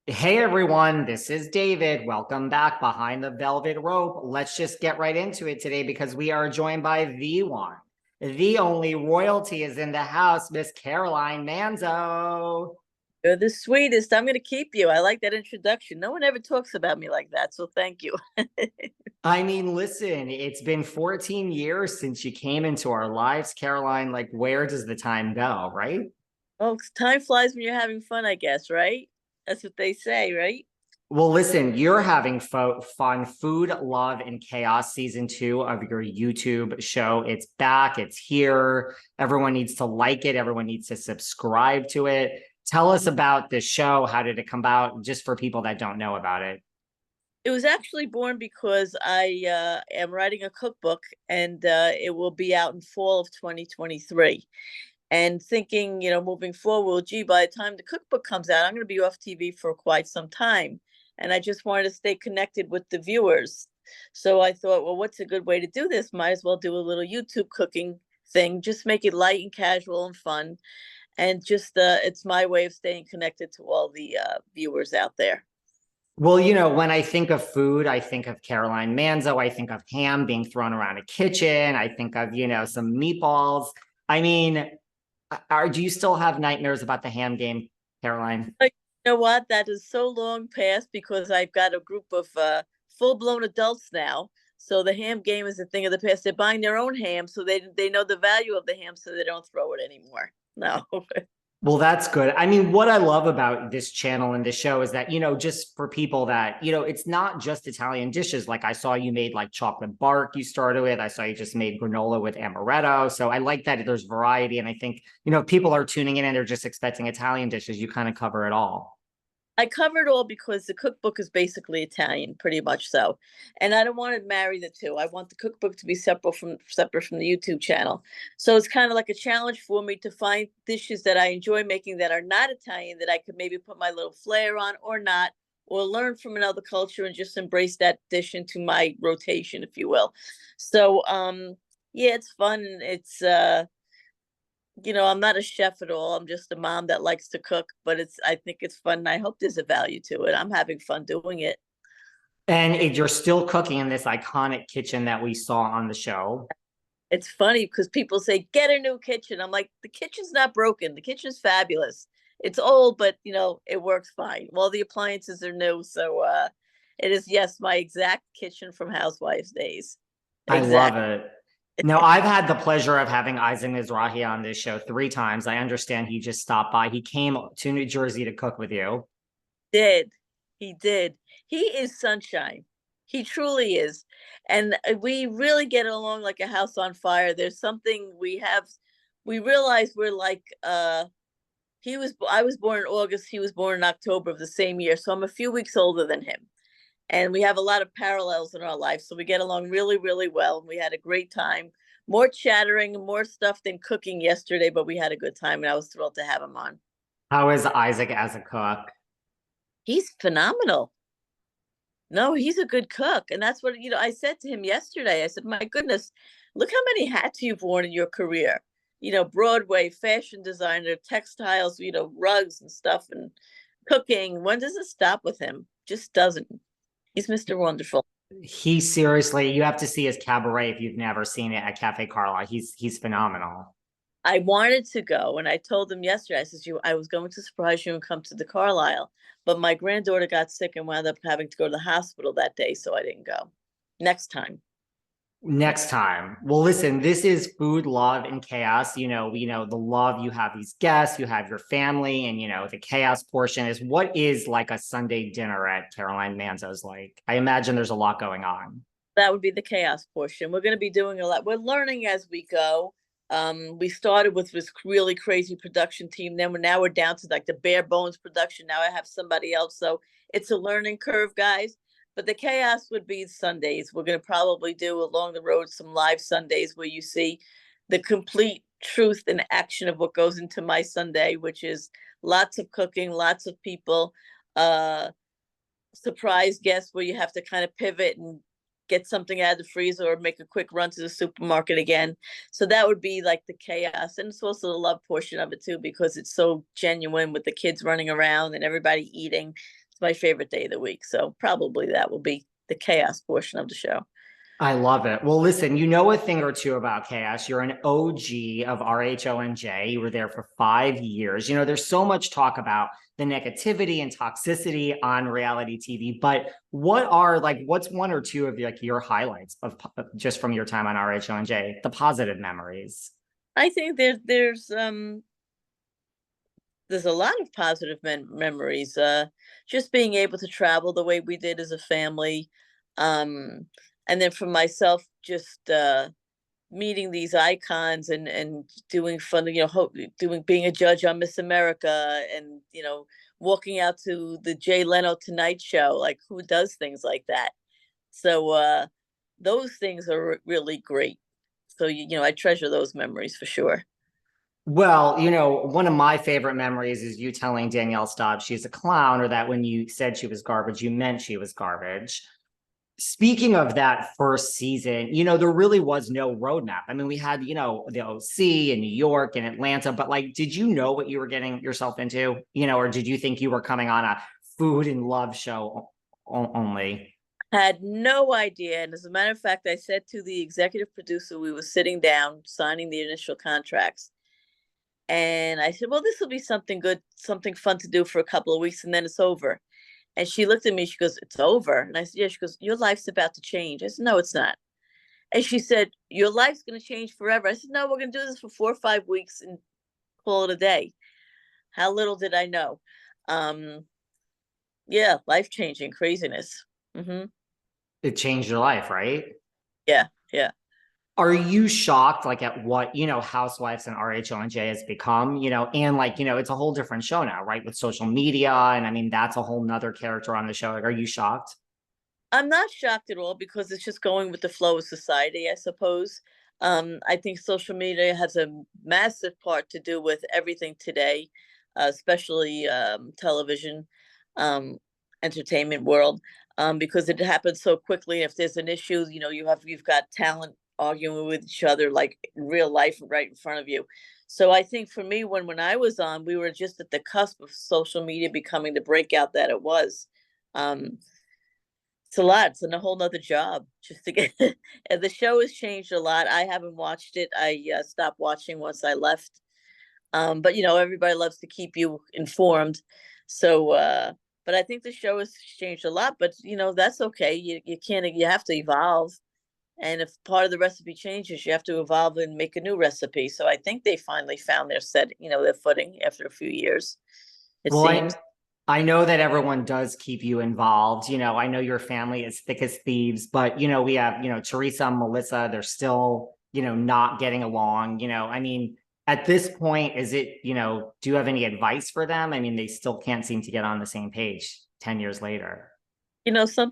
Hey everyone, this is David. Welcome back behind the velvet rope. Let's just get right into it today because we are joined by the one, the only royalty is in the house, Miss Caroline Manzo. You're the sweetest. I'm going to keep you. I like that introduction. No one ever talks about me like that, so thank you. I mean, listen, it's been 14 years since you came into our lives, Caroline. Like, where does the time go, right? Oh, time flies when you're having fun, I guess, right? That's what they say, right? Well, listen, you're having fun. Food, Love, and Chaos season two of your YouTube show. It's back, it's here. Everyone needs to like it, everyone needs to subscribe to it. Tell us about the show. How did it come about? Just for people that don't know about it. It was actually born because I am writing a cookbook and it will be out in fall of 2023. And thinking, moving forward, gee, by the time the cookbook comes out, I'm going to be off TV for quite some time. And I just wanted to stay connected with the viewers. So I thought, well, what's a good way to do this? Might as well do a little YouTube cooking thing, just make it light and casual and fun. And just it's my way of staying connected to all the viewers out there. Well, when I think of food, I think of Caroline Manzo. I think of ham being thrown around a kitchen. I think of, some meatballs. I mean, do you still have nightmares about the ham game, Caroline? But you know what? That is so long past because I've got a group of full-blown adults now. So the ham game is a thing of the past. They're buying their own ham, so they know the value of the ham, so they don't throw it anymore. No. Well, that's good. I mean, what I love about this channel and this show is that, just for people that, it's not just Italian dishes. Like I saw you made like chocolate bark you started with. I saw you just made granola with amaretto. So I like that there's variety. And I think, people are tuning in and they're just expecting Italian dishes. You kind of cover it all. I cover it all because the cookbook is basically Italian, pretty much so. And I don't want to marry the two. I want the cookbook to be separate from the YouTube channel. So it's kind of like a challenge for me to find dishes that I enjoy making that are not Italian that I could maybe put my little flair on or not, or learn from another culture and just embrace that dish into my rotation, if you will. So yeah, it's fun. It's I'm not a chef at all. I'm just a mom that likes to cook, but I think it's fun. And I hope there's a value to it. I'm having fun doing it. And if you're still cooking in this iconic kitchen that we saw on the show. It's funny because people say, get a new kitchen. I'm like, the kitchen's not broken. The kitchen's fabulous. It's old, but it works fine. Well, the appliances are new. So it is, yes, my exact kitchen from Housewives days. I love Exactly. it. Now, I've had the pleasure of having Isaac Mizrahi on this show 3 times. I understand he just stopped by. He came to New Jersey to cook with you. Did. He did. He is sunshine. He truly is. And we really get along like a house on fire. There's something we realize we're like I was born in August, he was born in October of the same year. So I'm a few weeks older than him. And we have a lot of parallels in our life. So we get along really, really well. And we had a great time. More chattering, more stuff than cooking yesterday, but we had a good time and I was thrilled to have him on. How is Isaac as a cook? He's phenomenal. No, he's a good cook. And that's what, I said to him yesterday. I said, my goodness, look how many hats you've worn in your career. Broadway, fashion designer, textiles, rugs and stuff and cooking. When does it stop with him? Just doesn't. He's Mr. Wonderful. He seriously, you have to see his cabaret if you've never seen it at Cafe Carla. He's phenomenal. I wanted to go and I told him yesterday, I said, I was going to surprise you and come to the Carlisle, but my granddaughter got sick and wound up having to go to the hospital that day, so I didn't go. Next time. Next time. Well, listen, this is Food, Love, and Chaos. The love, you have these guests, you have your family, and the chaos portion is what is like a Sunday dinner at Caroline Manzo's like. I imagine there's a lot going on. That would be the chaos portion. We're going to be doing a lot. We're learning as we go. We started with this really crazy production team. Then we're down to like the bare bones production. Now I have somebody else. So it's a learning curve, guys. But the chaos would be Sundays. We're going to probably do along the road some live Sundays where you see the complete truth and action of what goes into my Sunday, which is lots of cooking, lots of people, surprise guests where you have to kind of pivot and get something out of the freezer or make a quick run to the supermarket again. So that would be like the chaos. And it's also the love portion of it too, because it's so genuine with the kids running around and everybody eating. It's my favorite day of the week. So probably that will be the chaos portion of the show. I love it. Well, listen, you know a thing or two about chaos. You're an OG of RHONJ. You were there for 5 years. You know, there's so much talk about the negativity and toxicity on reality TV, but what's one or two of like your highlights of just from your time on RHONJ, the positive memories? I think there's a lot of positive memories. Just being able to travel the way we did as a family, um, and then for myself, just meeting these icons and doing fun. Doing being a judge on Miss America, and walking out to the Jay Leno Tonight Show. Like, who does things like that? So those things are really great. So I treasure those memories for sure. Well, you know, one of my favorite memories is you telling Danielle Staub she's a clown, or that when you said she was garbage, you meant she was garbage. Speaking of that first season, you know, there really was no roadmap. I mean, we had, you know, the OC in New York and Atlanta, but like, did you know what you were getting yourself into, you know, or did you think you were coming on a food and love show only? Had no idea. And as a matter of fact, I said to the executive producer, we were sitting down signing the initial contracts. And I said, well, this will be something good, something fun to do for a couple of weeks, and then it's over. And she looked at me, she goes, it's over. And I said, yeah. She goes, your life's about to change. I said, no, it's not. And she said, your life's going to change forever. I said, no, we're going to do this for 4 or 5 weeks and call it a day. How little did I know? Um, yeah, life changing craziness. Hmm. It changed your life, right? Yeah, yeah. Are you shocked like at what, you know, Housewives and RHONJ has become, you know, and like, you know, it's a whole different show now, right? With social media. And I mean, that's a whole nother character on the show. Like, are you shocked? I'm not shocked at all because it's just going with the flow of society, I suppose. I think social media has a massive part to do with everything today, especially television, um, entertainment world, because it happens so quickly. If there's an issue, you've got talent arguing with each other like in real life right in front of you. So I think for me, when I was on, we were just at the cusp of social media becoming the breakout that it was. Um, it's a lot. It's a whole nother job just to get. And the show has changed a lot. I haven't watched it. I stopped watching once I left. But everybody loves to keep you informed. So, but I think the show has changed a lot. But that's okay. You can't. You have to evolve. And if part of the recipe changes, you have to evolve and make a new recipe. So I think they finally found their footing after a few years. It Well, seems. I know that everyone does keep you involved. You know, I know your family is thick as thieves, but you know, we have, you know, Teresa and Melissa, they're still, you know, not getting along. You know, I mean, at this point, is it, you know, do you have any advice for them? I mean, they still can't seem to get on the same page 10 years later. Sometimes